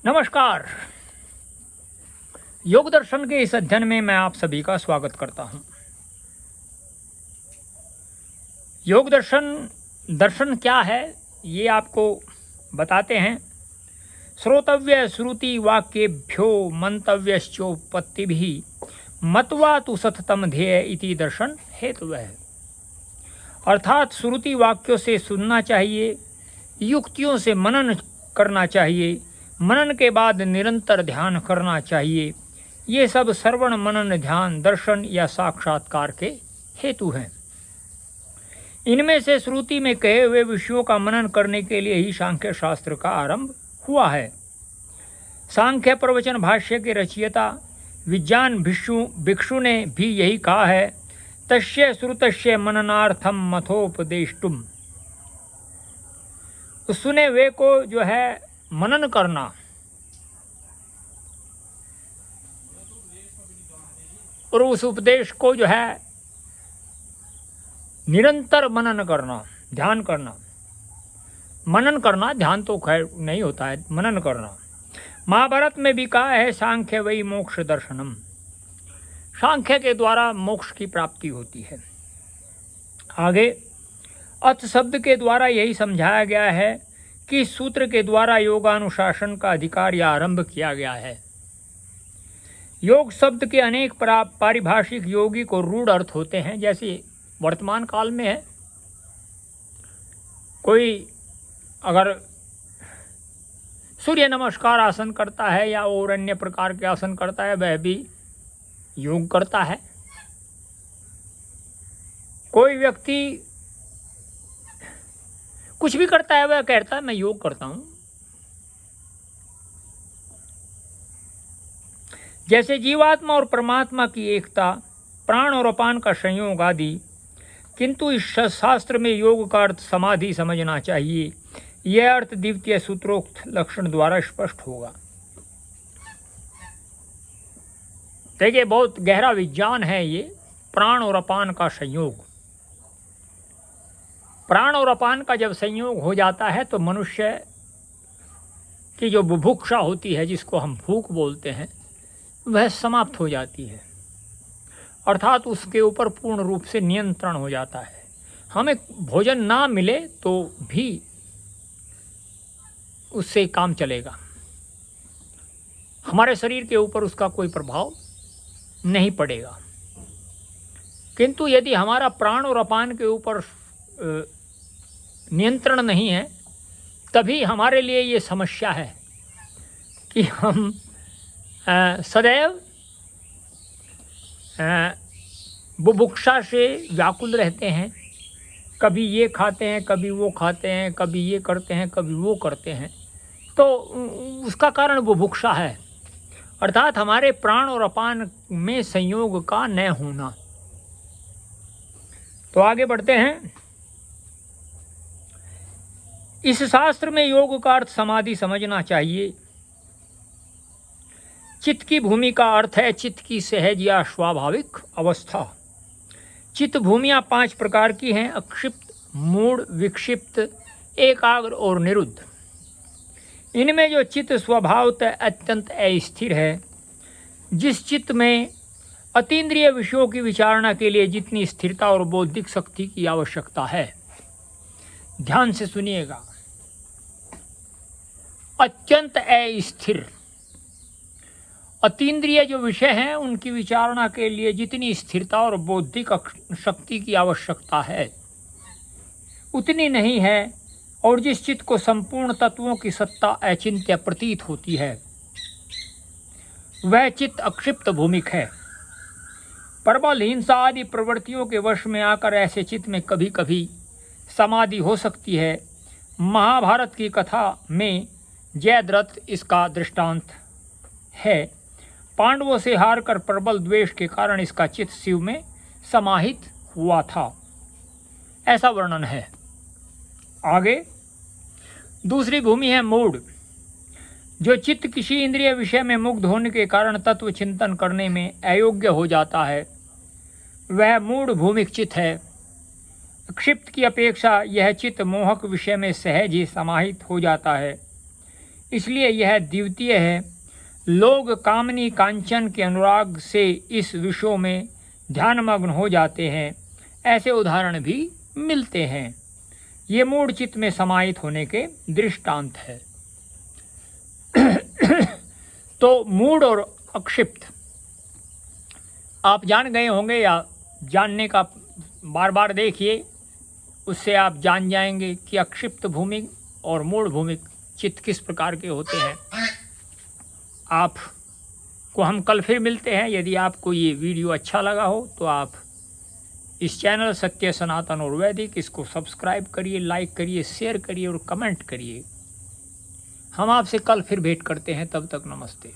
नमस्कार। योग दर्शन के इस अध्ययन में मैं आप सभी का स्वागत करता हूं। योग दर्शन क्या है ये आपको बताते हैं। श्रोतव्य श्रुति वाक्येभ्यो मंतव्यश्चोपत्तिभिः मत्वा तु सततम ध्येय इति दर्शन हेतु है। अर्थात श्रुति वाक्यों से सुनना चाहिए, युक्तियों से मनन करना चाहिए, मनन के बाद निरंतर ध्यान करना चाहिए। ये सब श्रवण मनन ध्यान दर्शन या साक्षात्कार के हेतु हैं। इनमें से श्रुति में कहे हुए विषयों का मनन करने के लिए ही सांख्य शास्त्र का आरंभ हुआ है। सांख्य प्रवचन भाष्य के रचयिता विज्ञान भिक्षु ने भी यही कहा है, तस्य श्रुतस्य मननार्थम मथोपदेष्टुम। सुने वे को जो है मनन करना, और उस उपदेश को जो है निरंतर मनन करना, ध्यान करना। मनन करना, ध्यान तो खैर नहीं होता है, मनन करना। महाभारत में भी कहा है, सांख्य वही मोक्ष दर्शनम। सांख्य के द्वारा मोक्ष की प्राप्ति होती है। आगे अथ शब्द के द्वारा यही समझाया गया है कि सूत्र के द्वारा योगानुशासन का अधिकार या आरंभ किया गया है। योग शब्द के अनेक पारिभाषिक योगी को रूढ़ अर्थ होते हैं। जैसे वर्तमान काल में है, कोई अगर सूर्य नमस्कार आसन करता है या और अन्य प्रकार के आसन करता है, वह भी योग करता है। कोई व्यक्ति कुछ भी करता है, वह कहता है मैं योग करता हूं। जैसे जीवात्मा और परमात्मा की एकता, प्राण और अपान का संयोग आदि। किंतु इस शास्त्र में योग का अर्थ समाधि समझना चाहिए। यह अर्थ द्वितीय सूत्रोक्त लक्षण द्वारा स्पष्ट होगा। देखिए, बहुत गहरा विज्ञान है ये प्राण और अपान का संयोग। प्राण और अपान का जब संयोग हो जाता है तो मनुष्य की जो बुभुक्षा होती है, जिसको हम भूख बोलते हैं, वह समाप्त हो जाती है। अर्थात उसके ऊपर पूर्ण रूप से नियंत्रण हो जाता है। हमें भोजन ना मिले तो भी उससे काम चलेगा, हमारे शरीर के ऊपर उसका कोई प्रभाव नहीं पड़ेगा। किंतु यदि हमारा प्राण और अपान के ऊपर नियंत्रण नहीं है, तभी हमारे लिए ये समस्या है कि हम सदैव बुभुक्षा से व्याकुल रहते हैं। कभी ये खाते हैं, कभी वो खाते हैं, कभी ये करते हैं, कभी वो करते हैं। तो उसका कारण बुभुक्षा है, अर्थात हमारे प्राण और अपान में संयोग का न होना। तो आगे बढ़ते हैं। इस शास्त्र में योग का अर्थ समाधि समझना चाहिए। चित्त की भूमि का अर्थ है चित्त की सहज या स्वाभाविक अवस्था। चित्त भूमियाँ 5 प्रकार की हैं: अक्षिप्त, मूढ़, विक्षिप्त, एकाग्र और निरुद्ध। इनमें जो चित्त स्वभावतः अत्यंत अस्थिर है, जिस चित्त में अतीन्द्रिय विषयों की विचारणा के लिए जितनी स्थिरता और बौद्धिक शक्ति की आवश्यकता है, ध्यान से सुनिएगा, अत्यंत अस्थिर। अतीन्द्रिय जो विषय हैं उनकी विचारणा के लिए जितनी स्थिरता और बौद्धिक शक्ति की आवश्यकता है, उतनी नहीं है। और जिस चित्त को संपूर्ण तत्वों की सत्ता अचिंत्य प्रतीत होती है, वह चित्त अक्षिप्त भूमिक है। प्रबल हिंसा आदि प्रवृत्तियों के वश में आकर ऐसे चित्त में कभी कभी समाधि हो सकती है। महाभारत की कथा में जयद्रथ इसका दृष्टांत है। पांडवों से हारकर प्रबल द्वेष के कारण इसका चित्त शिव में समाहित हुआ था, ऐसा वर्णन है। आगे दूसरी भूमि है मूढ़। जो चित्त किसी इंद्रिय विषय में मुग्ध होने के कारण तत्व चिंतन करने में अयोग्य हो जाता है, वह मूढ़ भूमिक चित्त है। क्षिप्त की अपेक्षा यह चित्त मोहक विषय में सहज ही समाहित हो जाता है। इसलिए यह द्वितीय है। लोग कामनी कांचन के अनुराग से इस विषयों में ध्यानमग्न हो जाते हैं। ऐसे उदाहरण भी मिलते हैं। ये मूढ़ चित्त में समाहित होने के दृष्टांत है। तो मूढ़ और अक्षिप्त आप जान गए होंगे, या जानने का बार बार देखिए, उससे आप जान जाएंगे कि अक्षिप्त भूमिक और मूढ़ भूमिक चित्त किस प्रकार के होते हैं। आपको हम कल फिर मिलते हैं। यदि आपको ये वीडियो अच्छा लगा हो तो आप इस चैनल सत्य सनातन और वैदिक इसको सब्सक्राइब करिए, लाइक करिए, शेयर करिए और कमेंट करिए। हम आपसे कल फिर भेंट करते हैं। तब तक नमस्ते।